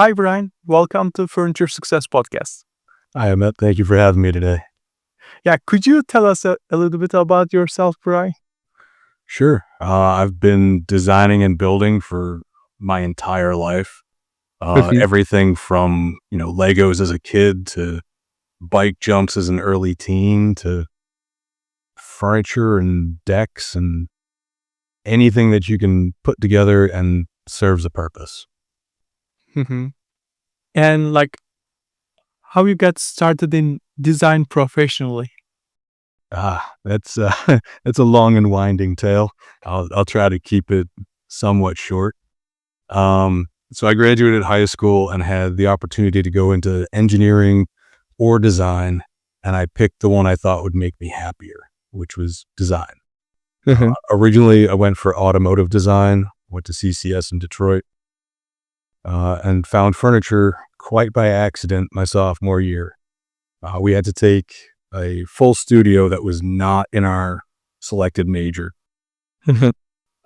Hi, Brian. Welcome to Furniture Success Podcast. Hi, Ahmet. Thank you for having me today. Yeah, could you tell us a little bit about yourself, Brian? Sure. I've been designing and building for my entire life. Mhm. Everything from, Legos as a kid to bike jumps as an early teen to furniture and decks and anything that you can put together and serves a purpose. Mhm. And how you got started in design professionally? That's that's a long and winding tale. I'll try to keep it somewhat short. So I graduated high school and had the opportunity to go into engineering or design, and I picked the one I thought would make me happier, which was design. Mhm. Originally, I went for automotive design, went to CCS in Detroit, and found furniture quite by accident my sophomore year. We had to take a full studio that was not in our selected major. Mhm.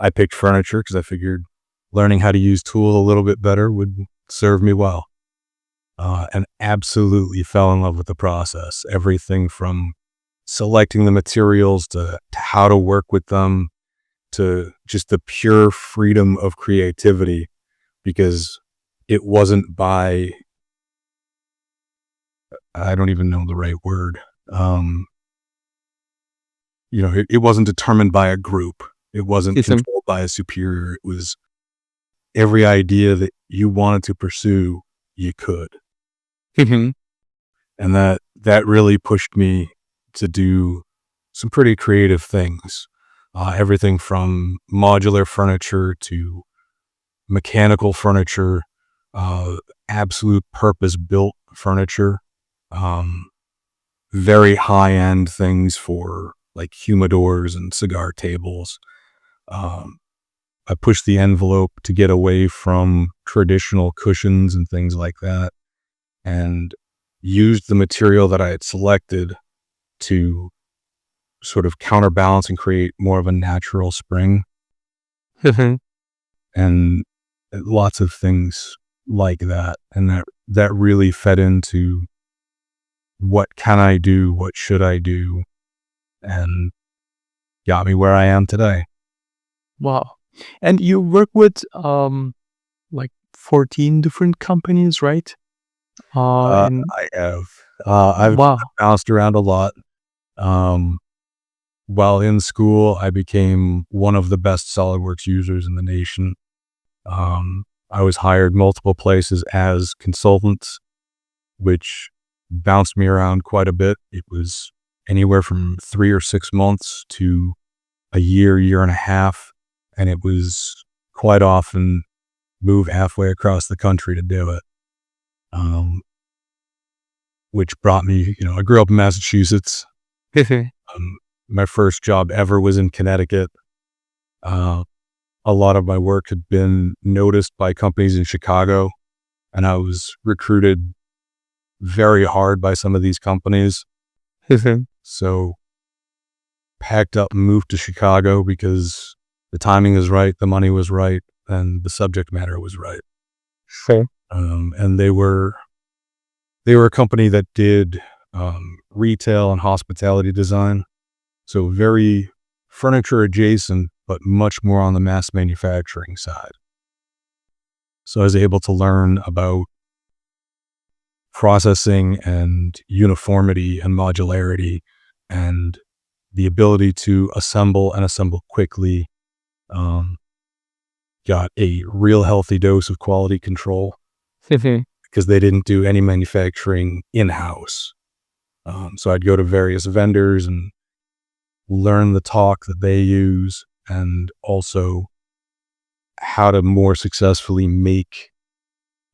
I picked furniture because I figured learning how to use tools a little bit better would serve me well. And absolutely fell in love with the process. Everything from selecting the materials to how to work with them to just the pure freedom of creativity because it wasn't by, I don't even know the right word. Um, it wasn't determined by a group. It wasn't System. controlled by a superior. It was every idea that you wanted to pursue, you could. Mhm. And that really pushed me to do some pretty creative things. Everything from modular furniture to mechanical furniture, uh, absolute purpose built furniture, um, very high end things for like humidors and cigar tables. Um, I pushed the envelope to get away from traditional cushions and things like that and used the material that I had selected to sort of counterbalance and create more of a natural spring Mhm. and lots of things like that. And that really fed into what can I do? What should I do? And got me where I am today. Wow. And you work with like 14 different companies, right? And I have, I've wow. bounced around a lot. Um, while in school, I became one of the best SolidWorks users in the nation. I was hired multiple places as consultants, which bounced me around quite a bit. It was anywhere from 3 or 6 months to a year, year and a half. And it was quite often move halfway across the country to do it. Um, which brought me, I grew up in Massachusetts. Mhm. Um, my first job ever was in Connecticut. Uh, a lot of my work had been noticed by companies in Chicago, and I was recruited very hard by some of these companies. Mhm. So packed up and moved to Chicago because the timing is right, the money was right, and the subject matter was right. Sure. And they were a company that did retail and hospitality design. So very furniture adjacent, but much more on the mass manufacturing side. So I was able to learn about processing and uniformity and modularity and the ability to assemble quickly. Um, got a real healthy dose of quality control Mhm. because they didn't do any manufacturing in-house. So I'd go to various vendors and learn the talk that they use and also how to more successfully make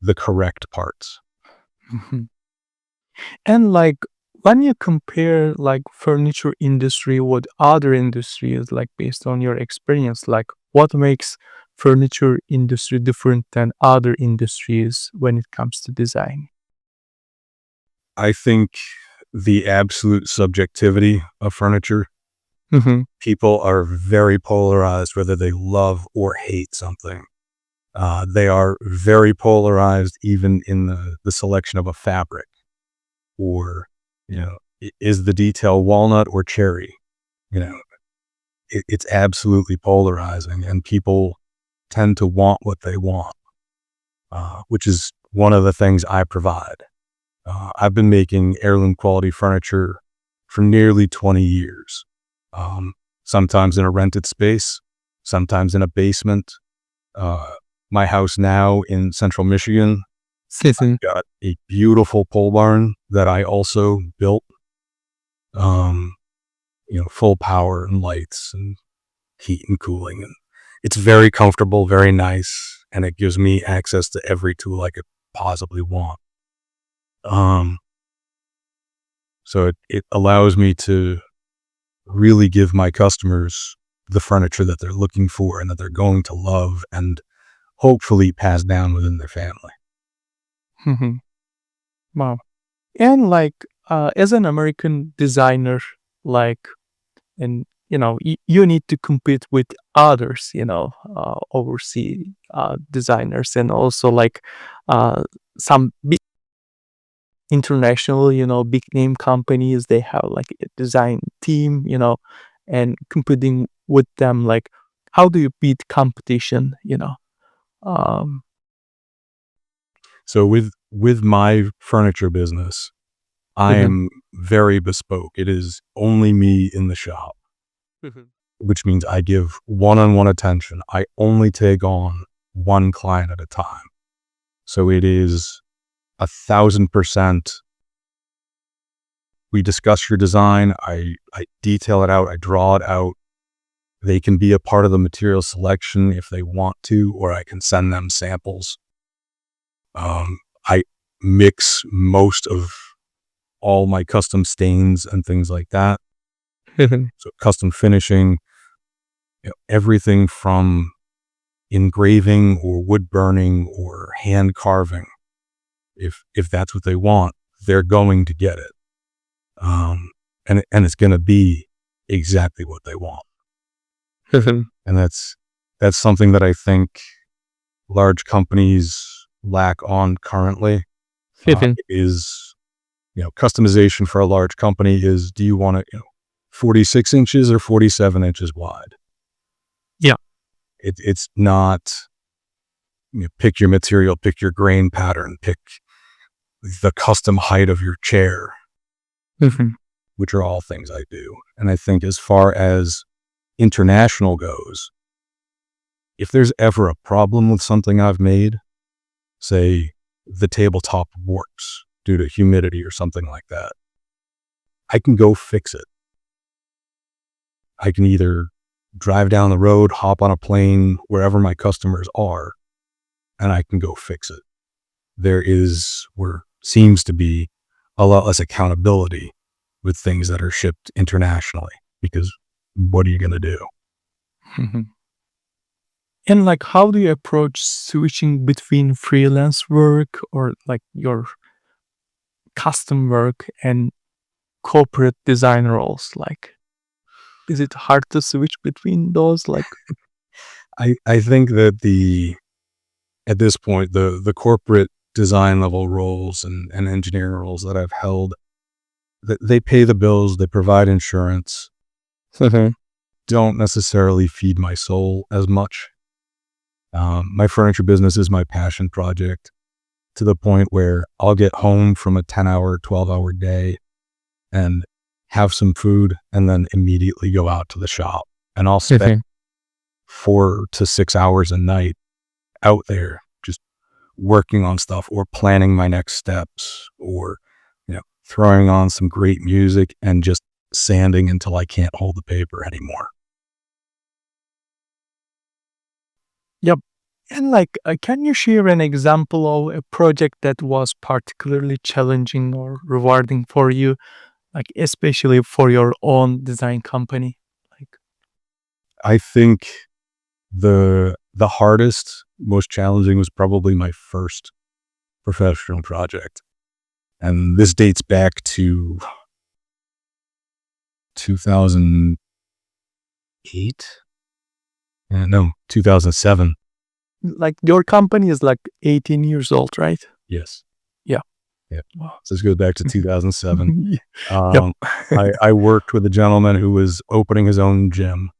the correct parts. Mhm. And when you compare furniture industry with other industries, like based on your experience, like what makes furniture industry different than other industries when it comes to design? I think the absolute subjectivity of furniture, Mhm. people are very polarized whether they love or hate something. They are very polarized, even in the selection of a fabric, or, is the detail walnut or cherry? You know, it's absolutely polarizing, and people tend to want what they want, which is one of the things I provide. I've been making heirloom quality furniture for nearly 20 years, sometimes in a rented space, sometimes in a basement. My house now in central Michigan Mhm. got a beautiful pole barn that I also built, um, full power and lights and heat and cooling. And it's very comfortable, very nice, and it gives me access to every tool I could possibly want. Um, so it allows me to really give my customers the furniture that they're looking for and that they're going to love and hopefully pass down within their family. Mhm. Wow. And as an American designer, like, and you need to compete with others, overseas designers, and also some big international, big name companies. They have like a design team, and competing with them. Like, how do you beat competition? Um, So with my furniture business, I Mhm. am very bespoke. It is only me in the shop, Mhm. which means I give one-on-one attention. I only take on one client at a time. So it is 1,000%. We discuss your design. I detail it out. I draw it out. They can be a part of the material selection if they want to, or I can send them samples. I mix most of all my custom stains and things like that. Mhm. So custom finishing, everything from engraving or wood burning or hand carving. If that's what they want, they're going to get it. And it's going to be exactly what they want. Mhm. And that's something that I think large companies lack on currently. Mhm. Is customization for a large company is, do you want it 46 inches or 47 inches wide? Yeah. It's not, pick your material, pick your grain pattern, pick the custom height of your chair, Mhm. which are all things I do. And I think as far as international goes, if there's ever a problem with something I've made, say the tabletop warps due to humidity or something like that, I can go fix it. I can either drive down the road, hop on a plane, wherever my customers are, and I can go fix it. Where seems to be a lot less accountability with things that are shipped internationally, because what are you going to do? Mhm. And how do you approach switching between freelance work or like your custom work and corporate design roles? Like, is it hard to switch between those? Like, I think that at this point, the corporate design level roles and engineering roles that I've held, that they pay the bills, they provide insurance, Mhm. don't necessarily feed my soul as much. My furniture business is my passion project, to the point where I'll get home from a 10-hour, 12-hour day and have some food and then immediately go out to the shop. And I'll spend Mhm. 4 to 6 hours a night out there just working on stuff or planning my next steps, or throwing on some great music and just sanding until I can't hold the paper anymore. Yep. And can you share an example of a project that was particularly challenging or rewarding for you, like especially for your own design company? Like, I think the hardest, most challenging was probably my first professional project. And this dates back to 2008. No, 2007. like your company is like 18 years old, right? Yes. Yeah. Yeah. Wow. So this goes back to 2007. Yep. I worked with a gentleman who was opening his own gym,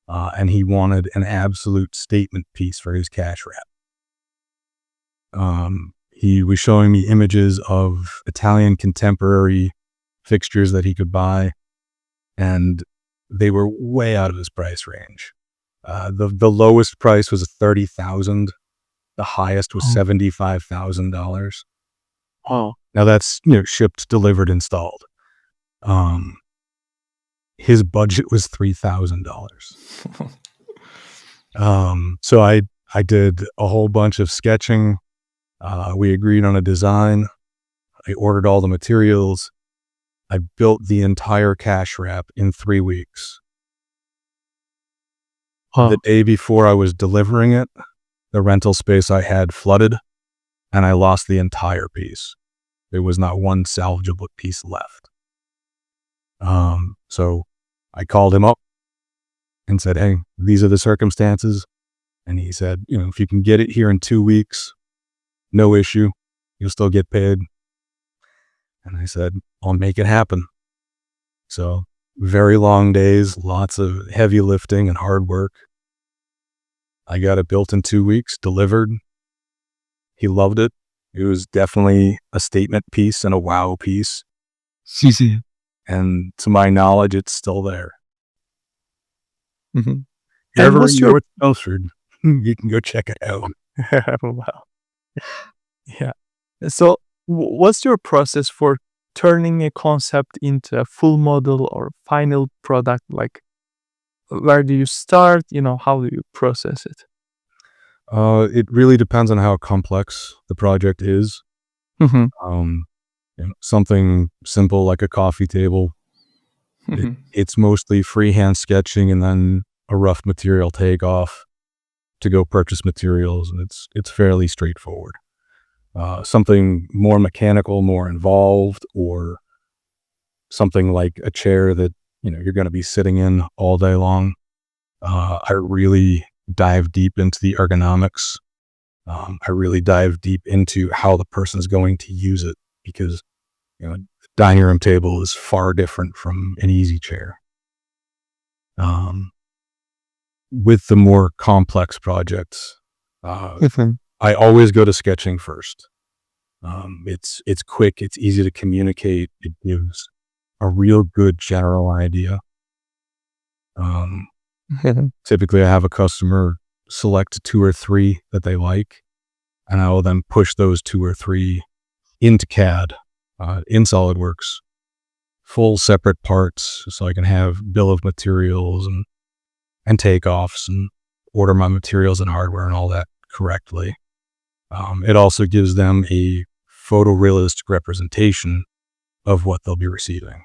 and he wanted an absolute statement piece for his cash wrap. He was showing me images of Italian contemporary fixtures that he could buy, and they were way out of his price range. The lowest price was $30,000. The highest was Oh, $75,000. wow. Now that's, shipped, delivered, installed. Um, his budget was $3,000. So I did a whole bunch of sketching. We agreed on a design. I ordered all the materials. I built the entire cash wrap in 3 weeks. The Wow. day before I was delivering it, the rental space I had flooded, and I lost the entire piece. There was not one salvageable piece left. So I called him up and said, "Hey, these are the circumstances." And he said, "If you can get it here in 2 weeks, no issue. You'll still get paid." And I said, "I'll make it happen." So very long days, lots of heavy lifting and hard work. I got it built in 2 weeks, delivered. He loved it. It was definitely a statement piece and a wow piece. Mhm. And to my knowledge, it's still there. Mhm. If you're And ever what's in your North Milford, you can go check it out. wow. Yeah. So, what's your process for turning a concept into a full model or final product? Like, where do you start? How do you process it? It really depends on how complex the project is. Mhm. Um, something simple like a coffee table, Mhm. it's mostly freehand sketching and then a rough material takeoff to go purchase materials, and it's fairly straightforward. Something more mechanical, more involved, or something like a chair that you're going to be sitting in all day long. I really dive deep into the ergonomics. I really dive deep into how the person's going to use it, because a dining room table is far different from an easy chair. Um, with the more complex projects, Mhm. I always go to sketching first. It's quick, it's easy to communicate. It gives a real good general idea. Um, Mhm. Typically, I have a customer select 2 or 3 that they like, and I will then push those 2 or 3 into CAD, in SolidWorks, full separate parts, so I can have bill of materials and takeoffs and order my materials and hardware and all that correctly. It also gives them a photorealistic representation of what they'll be receiving.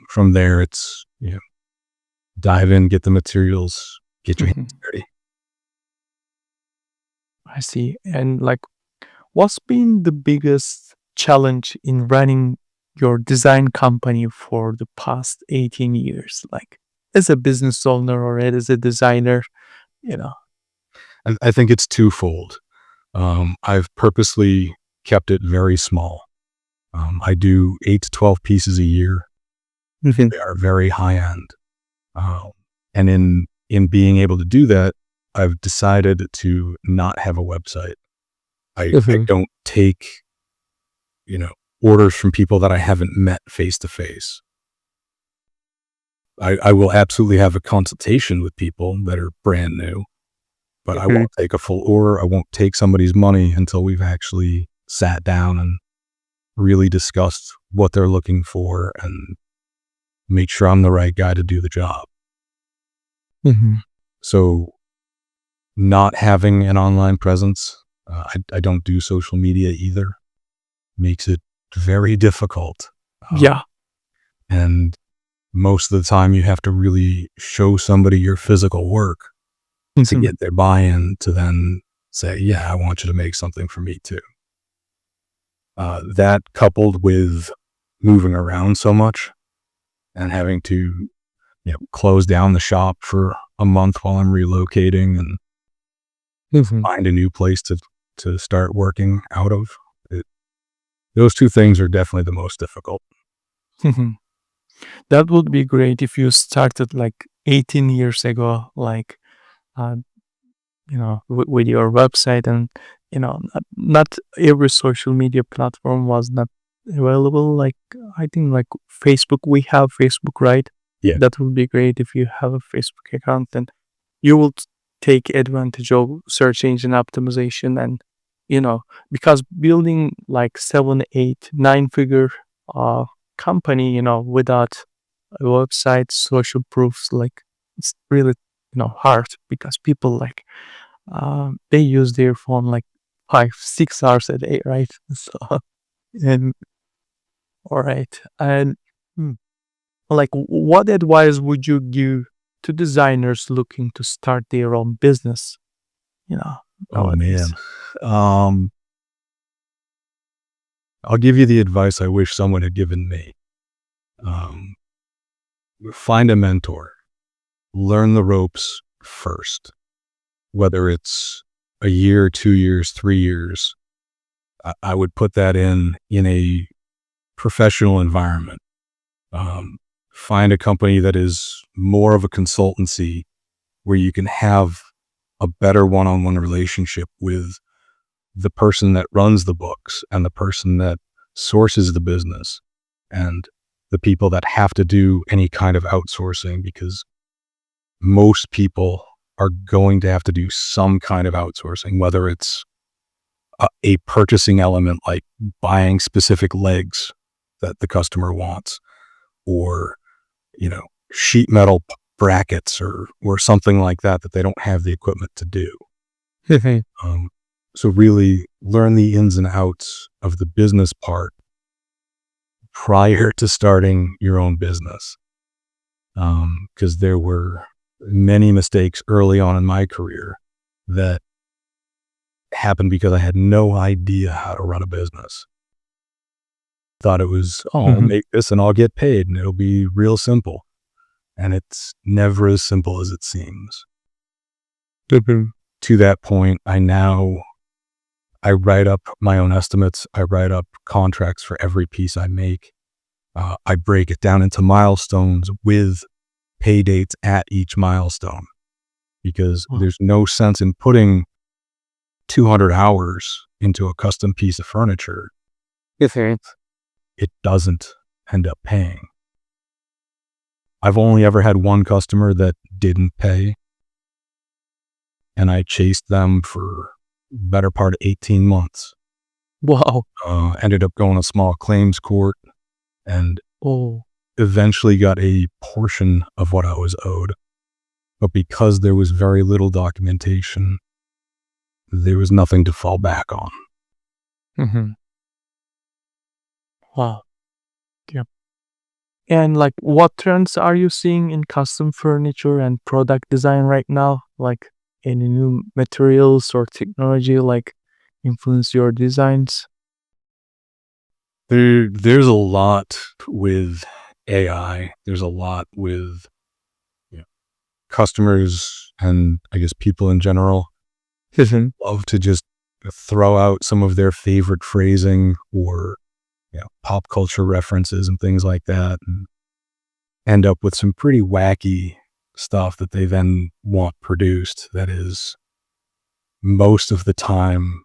From there, it's dive in, get the materials, get your Mhm. hands dirty. I see. And like, what's been the biggest challenge in running your design company for the past 18 years? Like, as a business owner or as a designer, you know? I think it's twofold. I've purposely kept it very small. I do 8 to 12 pieces a year. Mhm. They are very high end. Um, and in being able to do that, I've decided to not have a website. I Mhm. don't take, you know, orders from people that I haven't met face to face. I will absolutely have a consultation with people that are brand new, but I Mhm. won't take a full order. I won't take somebody's money until we've actually sat down and really discussed what they're looking for and make sure I'm the right guy to do the job. Mhm. So not having an online presence, I don't do social media either, makes it very difficult. Uh, Yeah. and most of the time you have to really show somebody your physical work to Mhm. get their buy-in to then say, yeah, I want you to make something for me too. That coupled with moving around so much and having to close down the shop for a month while I'm relocating and Mhm. find a new place to start working out of. It, those two things are definitely the most difficult. Mhm. That would be great if you started like 18 years ago, like, uh, with your website, and, not every social media platform was not available. Like, I think like Facebook, we have Facebook, right? Yeah. That would be great if you have a Facebook account, and you will take advantage of search engine optimization, and, because building like 7, 8, 9 figure uh company, without a website, social proofs, like, it's really, hard, because people like, they use their phone like 5, 6 hours a day, right? So, and all right, and, hmm, like, what advice would you give to designers looking to start their own business? You know, Oh nowadays. man. Um, I'll give you the advice I wish someone had given me. Um, find a mentor. Learn the ropes first. Whether it's a year, 2 years, 3 years, I would put that in a professional environment. Um, find a company that is more of a consultancy where you can have a better one-on-one relationship with the person that runs the books and the person that sources the business and the people that have to do any kind of outsourcing, because most people are going to have to do some kind of outsourcing, whether it's a purchasing element like buying specific legs that the customer wants, or sheet metal brackets, or something like that they don't have the equipment to do. Um, so really learn the ins and outs of the business part prior to starting your own business. Because there were many mistakes early on in my career that happened because I had no idea how to run a business. Thought it was, oh, I'll Mhm. make this and I'll get paid and it'll be real simple. And it's never as simple as it seems. Mhm. To that point, I write up my own estimates. I write up contracts for every piece I make. I break it down into milestones with pay dates at each milestone, because Wow. there's no sense in putting 200 hours into a custom piece of furniture. Mhm. It doesn't end up paying. I've only ever had one customer that didn't pay, and I chased them for better part of 18 months. Wow. Ended up going to small claims court and Oh. eventually got a portion of what I was owed. But because there was very little documentation, there was nothing to fall back on. Mhm. Wow. Yep. And like, what trends are you seeing in custom furniture and product design right now? Like, any new materials or technology like influence your designs? There's a lot with AI. There's a lot with, you know, customers, and I guess people in general Mhm. love to just throw out some of their favorite phrasing, or pop culture references and things like that, and end up with some pretty wacky stuff that they then want produced. That is most of the time,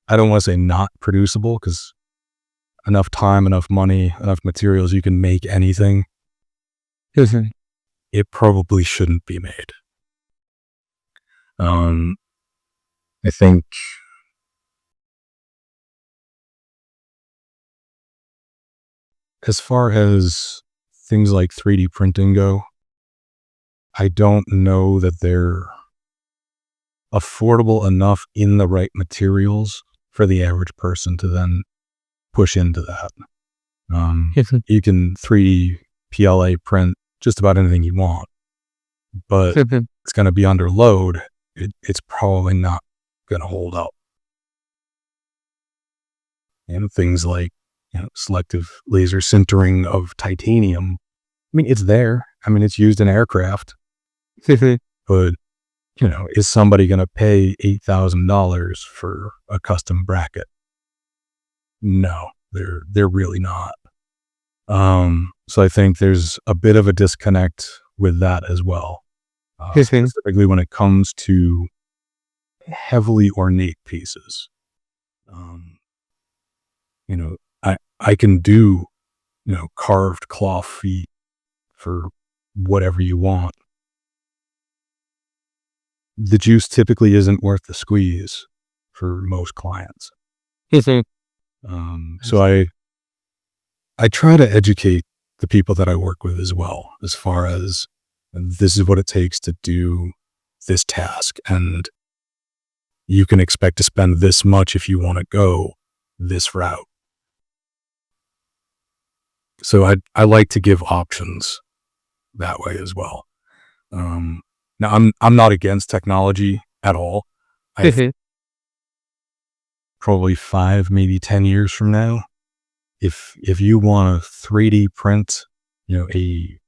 I don't want to say not producible, because enough time, enough money, enough materials, you can make anything. Mhm. It probably shouldn't be made. Um, I think as far as things like 3D printing go, I don't know that they're affordable enough in the right materials for the average person to then push into that. Mhm. You can 3D PLA print just about anything you want, but Mhm. it's going to be under load. It's probably not going to hold up. And things like selective laser sintering of titanium. I mean, it's there. I mean, it's used in aircraft, Mhm. but is somebody going to pay $8,000 for a custom bracket? No, they're really not. So I think there's a bit of a disconnect with that as well, Mhm. specifically when it comes to heavily ornate pieces. Um, you know, I can do, carved cloth feet for whatever you want. The juice typically isn't worth the squeeze for most clients. Mhm. I So see. I try to educate the people that I work with as well, as far as this is what it takes to do this task. And you can expect to spend this much if you want to go this route. So I like to give options that way as well. Um, Now I'm not against technology at all. I think Mhm. probably 5, maybe 10 years from now, if you want to 3D print, a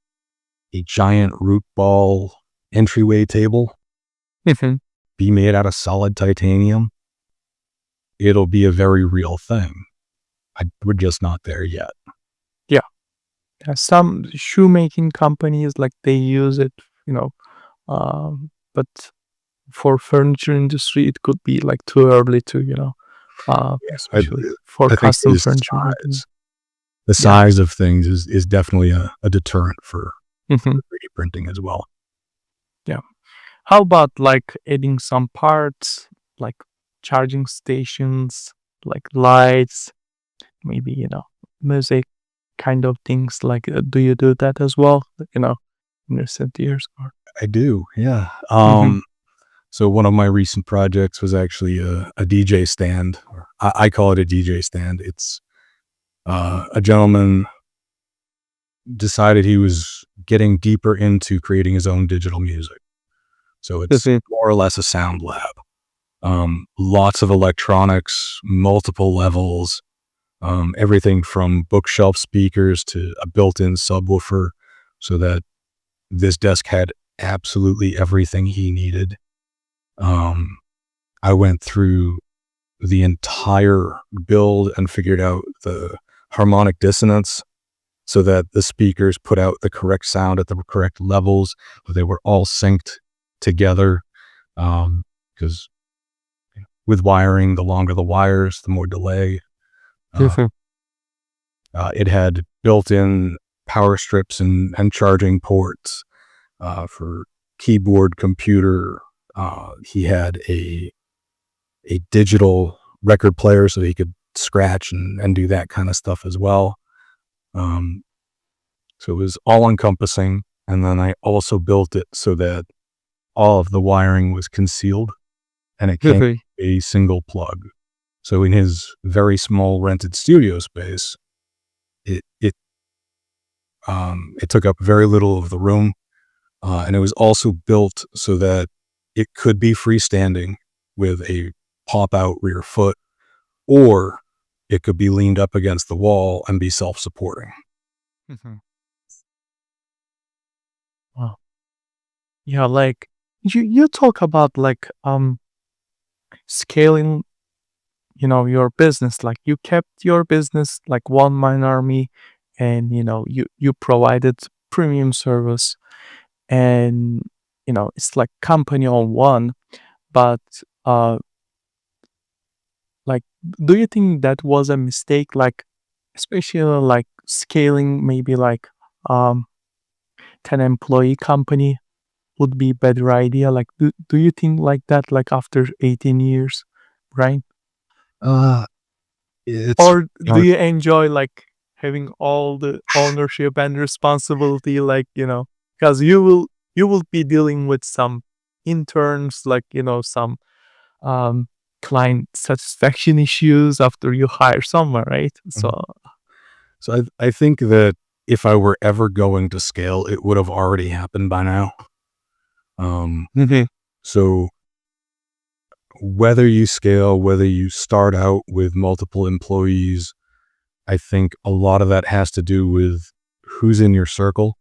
giant root ball entryway table, Mhm. be made out of solid titanium, it'll be a very real thing. We're just not there yet. Yeah. Some shoemaking companies, like, they use it, you know, but for furniture industry, it could be, like, too early to, I, especially for I think custom furniture making. the Yeah. size of things is definitely a deterrent for Mhm. 3D printing as well. Yeah. How about, like, adding some parts, like charging stations, like lights, maybe, music kind of things, like, do you do that as well, in recent years? Or I do, yeah. Mhm. So one of my recent projects was actually a DJ stand. Or I call it a DJ stand. It's a gentleman decided he was getting deeper into creating his own digital music. So it's Mhm. more or less a sound lab. Lots of electronics, multiple levels, everything from bookshelf speakers to a built-in subwoofer, so that this desk had absolutely everything he needed. Um, I went through the entire build and figured out the harmonic dissonance so that the speakers put out the correct sound at the correct levels, so they were all synced together. Because with wiring, the longer the wires, the more delay. Uh, Mhm. it had built-in power strips and charging ports for keyboard, computer. He had a digital record player so he could scratch and do that kind of stuff as well. Um, so it was all encompassing. And then I also built it so that all of the wiring was concealed and it came Mhm. with a single plug. So in his very small rented studio space, it it it took up very little of the room, and it was also built so that it could be freestanding with a pop out rear foot, or it could be leaned up against the wall and be self supporting. Mhm. Wow. Yeah, like, you talk about, like, scaling, your business, like, you kept your business like one man army, and, you provided premium service, and, it's like company on one. But, uh like, do you think that was a mistake, like, especially, like, scaling, maybe, like, um 10 employee company would be better idea? Like, do you think like that, like, after 18 years, right? Uh, it's Or do you enjoy, like, having all the ownership and responsibility, like, because you will be dealing with some interns, like, some um client satisfaction issues after you hire someone, right? So So I think that if I were ever going to scale, it would have already happened by now. Um, Mhm. so whether you scale, whether you start out with multiple employees, I think a lot of that has to do with who's in your circle.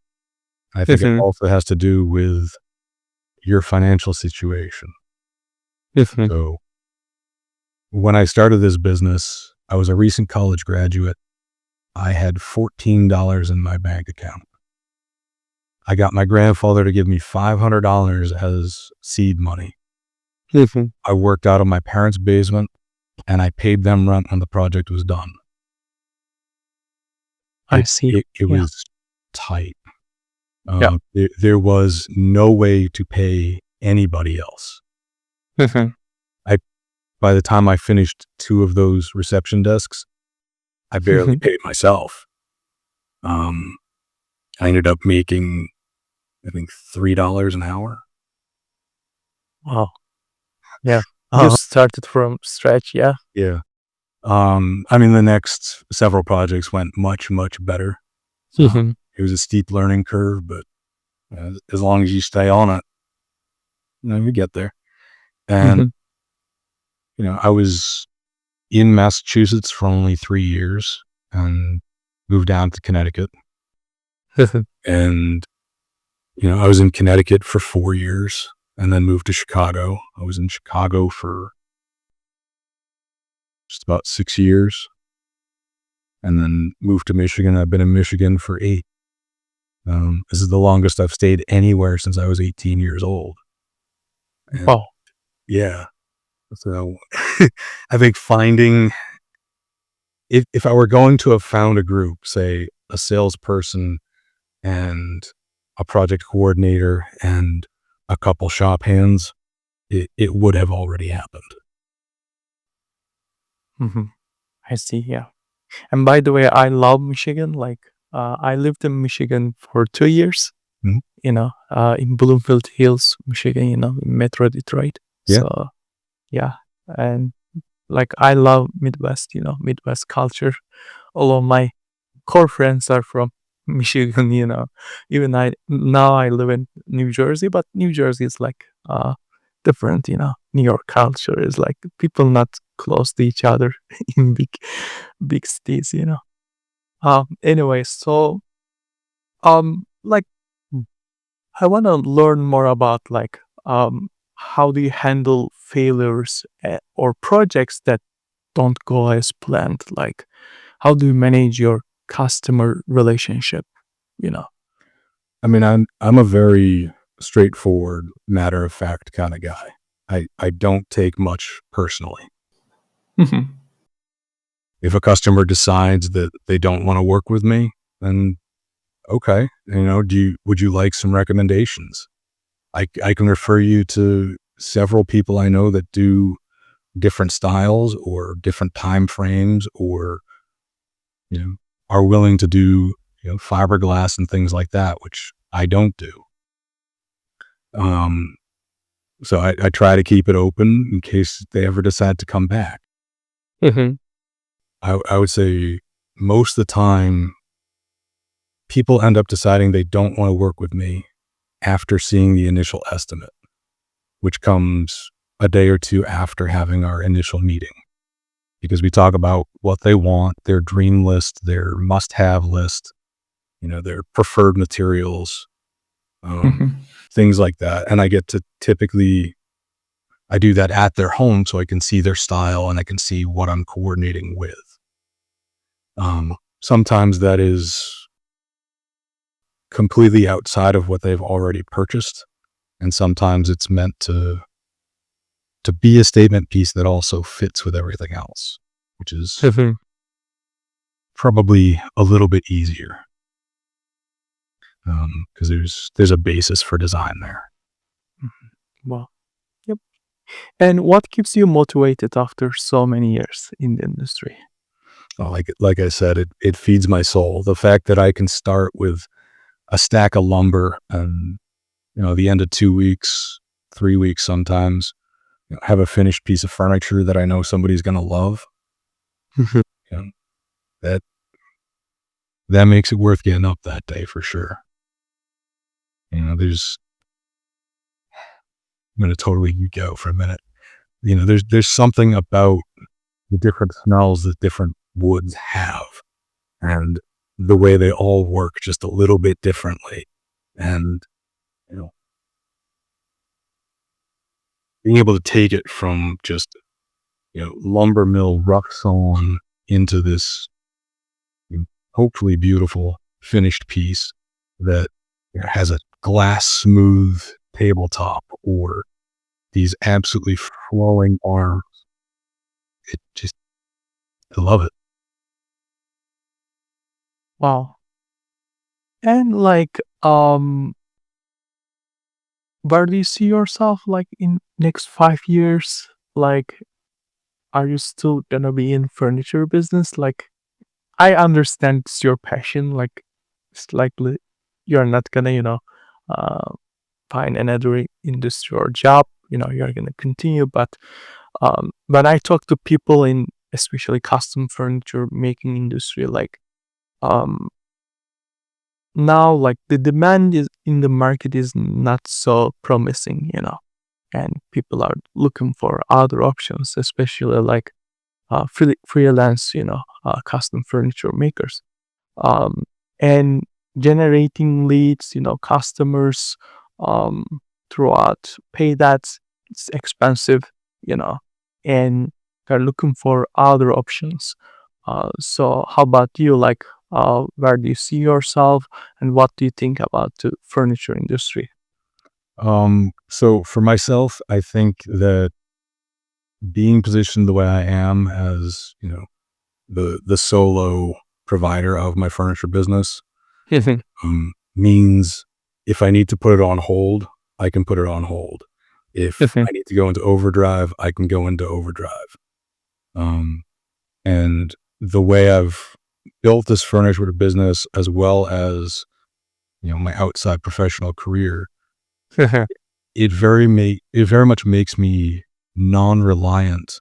I think it Mhm. also has to do with your financial situation. Mhm. So when I started this business, I was a recent college graduate. I had $14 in my bank account. I got my grandfather to give me $500 as seed money. Mhm. I worked out of my parents' basement and I paid them rent when the project was done. I It see. it, it Yeah. was tight. Yeah. There was no way to pay anybody else. Mhm. I By the time I finished 2 of those reception desks, I barely Mhm. paid myself. Um, I ended up making, I think, $3 an hour. Wow. Yeah. You Uh, started from scratch, yeah? yeah. I mean, the next several projects went much, much better. Uh, Mhm. it was a steep learning curve, but as long as you stay on it, you get there. And, Mhm. I was in Massachusetts for only 3 years and moved down to Connecticut. Mhm. And, I was in Connecticut for 4 years and then moved to Chicago. I was in Chicago for just about 6 years and then moved to Michigan. I've been in Michigan for 8. This is the longest I've stayed anywhere since I was 18 years old. And Wow. yeah, so I think finding, if I were going to have found a group, say a salesperson and a project coordinator and a couple shop hands, it would have already happened. Mhm. I see, yeah. And by the way, I love Michigan. Like, I lived in Michigan for 2 years, Mhm. in Bloomfield Hills, Michigan, in Metro Detroit. Yeah. So, yeah. And like, I love Midwest, Midwest culture. All of my core friends are from Michigan. Even now I live in New Jersey, but New Jersey is like, different. New York culture is like people not close to each other in big cities. Anyway, so like I want to learn more about like how do you handle failures or projects that don't go as planned? Like how do you manage your customer relationship? You know. I mean, I'm a very straightforward, matter of fact kind of guy. I don't take much personally. Mhm. If a customer decides that they don't want to work with me, then okay, would you like some recommendations? I can refer you to several people I know that do different styles or different time frames, or you know are willing to do fiberglass and things like that, which I don't do. Um, so I try to keep it open in case they ever decide to come back. Mhm. I would say most of the time people end up deciding they don't want to work with me after seeing the initial estimate, which comes a day or two after having our initial meeting, because we talk about what they want, their dream list, their must-have list, their preferred materials, um, Mhm. things like that. And I get to typically, I do that at their home so I can see their style and I can see what I'm coordinating with. Sometimes that is completely outside of what they've already purchased. And sometimes it's meant to be a statement piece that also fits with everything else, which is Mhm. probably a little bit easier, because there's a basis for design there. Mhm. Wow. Yep. And what keeps you motivated after so many years in the industry? Like I said, it feeds my soul. The fact that I can start with a stack of lumber and the end of 2 weeks, 3 weeks sometimes, have a finished piece of furniture that I know somebody's going to love. Mhm. You know, that that makes it worth getting up that day for sure. There's I'm going to totally go for a minute. There's something about the different smells that different woods have and the way they all work just a little bit differently. And, you know, being able to take it from just, lumber mill rough sawn into this hopefully beautiful finished piece that has a glass smooth tabletop or these absolutely flowing arms. It just, I love it. Wow. And like, where do you see yourself like in next 5 years? Like, are you still gonna be in furniture business? Like, I understand it's your passion. Like, it's likely you're not gonna, uh, find another industry or job. You're gonna continue. But when I talk to people in especially custom furniture making industry, like, um, now like the demand is in the market is not so promising, and people are looking for other options, especially like freelance, custom furniture makers, um, and generating leads, customers, um, throughout pay that's it's expensive, you know, and they're looking for other options. So how about you? Like, where do you see yourself, and what do you think about the furniture industry? So for myself, I think that being positioned the way I am as, the solo provider of my furniture business, Mhm, means if I need to put it on hold, I can put it on hold. If mhm, I need to go into overdrive, I can go into overdrive. Um, and the way I've built this furniture business as well as, my outside professional career, mhm, it very much makes me non-reliant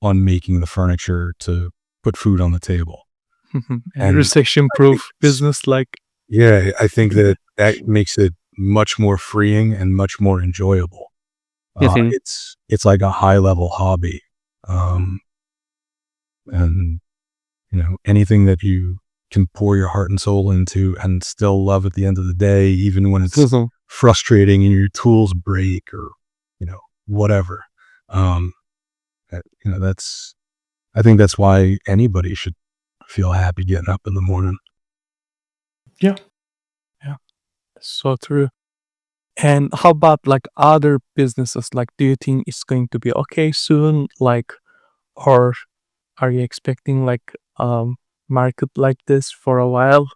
on making the furniture to put food on the table. mhm. And And recession I think proof it's business, like. yeah, I think that that makes it much more freeing and much more enjoyable. Mhm, It's like a high level hobby. Um, and anything that you can pour your heart and soul into and still love at the end of the day, even when it's mhm. frustrating and your tools break or, whatever. Um, that's, I think that's why anybody should feel happy getting up in the morning. Yeah, yeah, so true. And how about like other businesses? Like, do you think it's going to be okay soon? Like, or are you expecting like market like this for a while?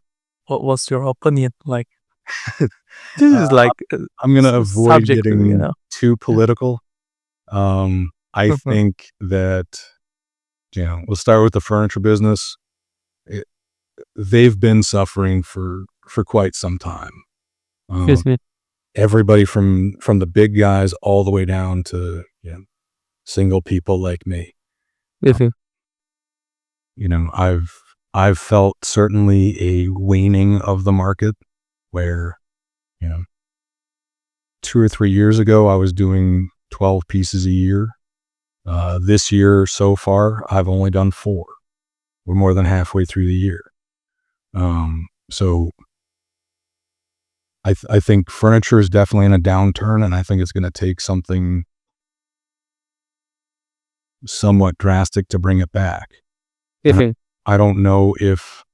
What was your opinion? Like, this Uh, is like I'm gonna avoid subjective, getting too Yeah. political. I Mhm. think that, we'll start with the furniture business. It, they've been suffering for quite some time. Um, Yes, yes, everybody from the big guys all the way down to single people like me. Uh, yes, yes. I've felt certainly a waning of the market where, you know 2 or 3 years ago I was doing 12 pieces a year. This year so far I've only done four. We're more than halfway through the year. So I think furniture is definitely in a downturn, and I think it's going to take something somewhat drastic to bring it back. Yes, And yes. I don't know if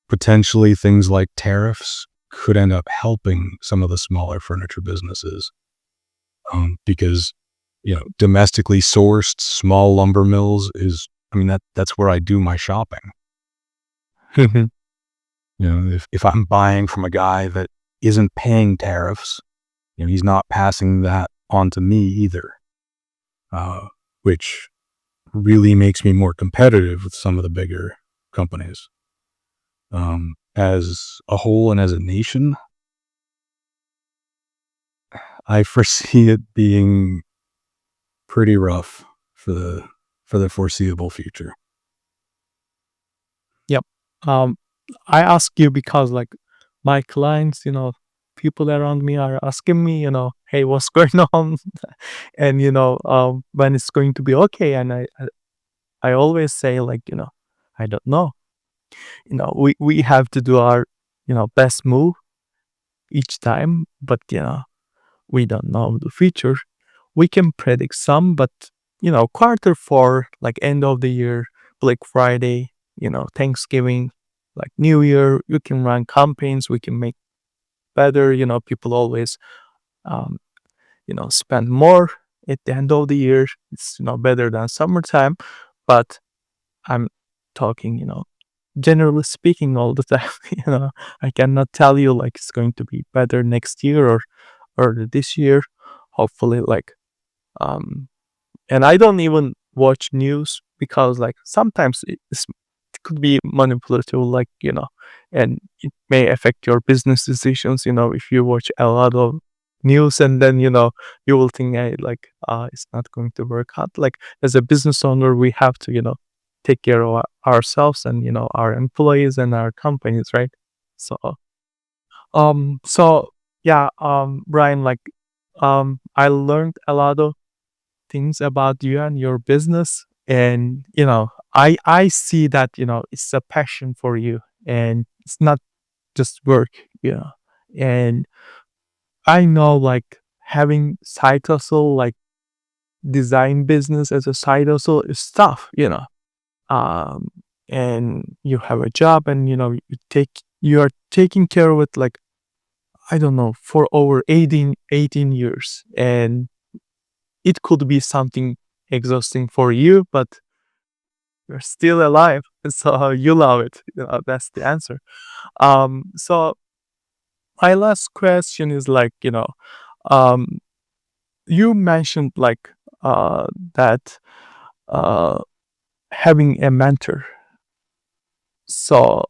potentially things like tariffs could end up helping some of the smaller furniture businesses, because domestically sourced small lumber mills is, I mean, that's where I do my shopping. Mhm. If I'm buying from a guy that isn't paying tariffs, he's not passing that on to me either, which really makes me more competitive with some of the bigger companies. As a whole and as a nation, I foresee it being pretty rough for the foreseeable future. Yep. Um, I ask you because like my clients, people around me are asking me, hey, what's going on? And when it's going to be okay. And I always say like, I don't know. We have to do our, best move each time, but we don't know the future. we can predict some, but quarter 4, like end of the year, Black Friday, Thanksgiving, like New Year, you can run campaigns, we can make better. People always um, spend more at the end of the year. It's better than summertime, but I'm talking, generally speaking all the time. I cannot tell you like it's going to be better next year or this year. Hopefully, like um and I don't even watch news because like sometimes it could be manipulative, like and it may affect your business decisions. If you watch a lot of news and then you will think, hey, like it's not going to work out. Like as a business owner, we have to take care of ourselves and our employees and our companies, right? So so yeah, Brian, like I learned a lot of things about you and your business, and I see that it's a passion for you and it's not just work. And I know like having side hustle, like design business as a side hustle is tough. Um and you have a job and you are taking care of it, like I don't know, for over 18 years, and it could be something exhausting for you, but you're still alive, so you love it. That's the answer. So my last question is like, um, you mentioned like that uh, having a mentor. So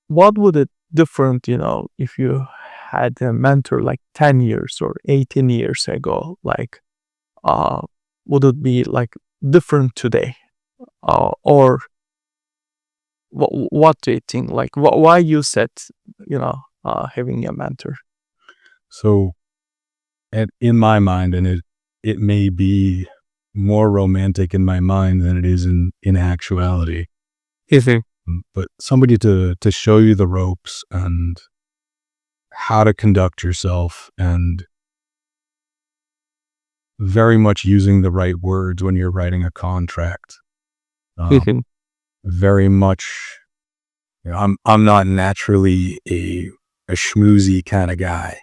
what would it different, if you had a mentor like 10 years or 18 years ago? Like, uh, would it be like different today? Or what do you think? Like, why you said, having a mentor? So, in my mind, and it may be more romantic in my mind than it is in actuality. Mhm. But somebody to show you the ropes and how to conduct yourself, and very much using the right words when you're writing a contract. Um, Mhm. very much, I'm not naturally a schmoozy kind of guy.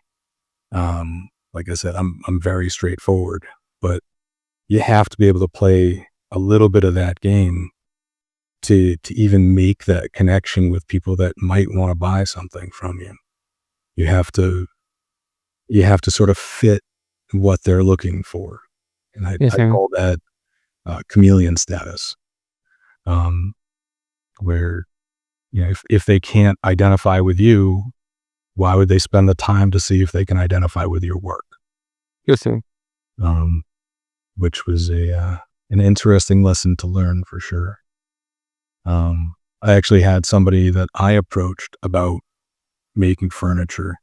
Like I said, I'm very straightforward, but you have to be able to play a little bit of that game to even make that connection with people that might want to buy something from you. You have to sort of fit what they're looking for, and I Mhm. call that chameleon status, um, where if they can't identify with you, why would they spend the time to see if they can identify with your work? Mhm. Um, which was a an interesting lesson to learn for sure. I actually had somebody that I approached about making furniture,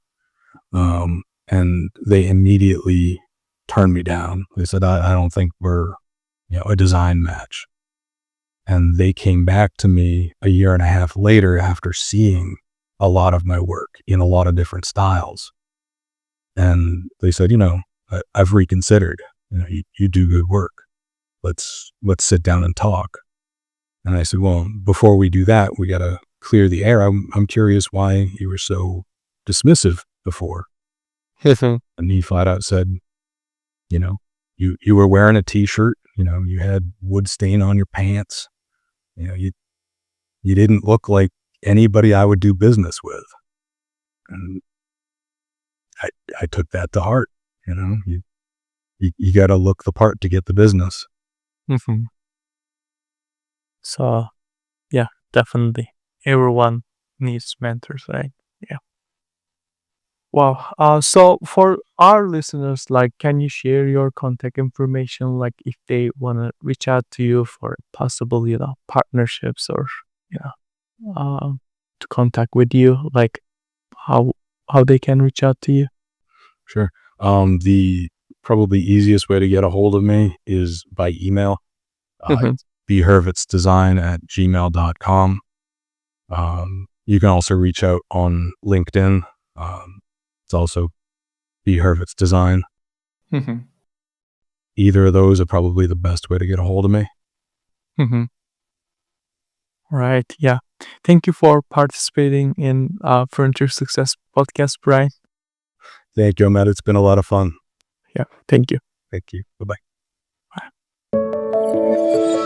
and they immediately turned me down. They said, I don't think we're a design match." And they came back to me a year and a half later after seeing a lot of my work in a lot of different styles. And they said, I've reconsidered. You do good work. Let's sit down and talk. And I said, well, before we do that, we got to clear the air. I'm curious why you were so dismissive before. Mhm. And he flat out said, you know, you were wearing a t-shirt, you had wood stain on your pants. You didn't look like anybody I would do business with. And I, I took that to heart. You got to look the part to get the business. Mhm. So yeah, definitely. Everyone needs mentors, right? Yeah. Wow. So for our listeners, like, can you share your contact information, like, if they want to reach out to you for possible, partnerships or, you to contact with you, like, how they can reach out to you? Sure. The probably easiest way to get a hold of me is by email. Mhm. It's bhurvitz@gmail.com. You can also reach out on LinkedIn. It's also B Hurvitz Design. Mhm. either of those are probably the best way to get a hold of me. Mm-hmm. Right. Yeah. Thank you for participating in Furniture Success Podcast, Brian. Thank you, Ahmet. It's been a lot of fun. Yeah. Thank you. Thank you. Bye-bye. Bye.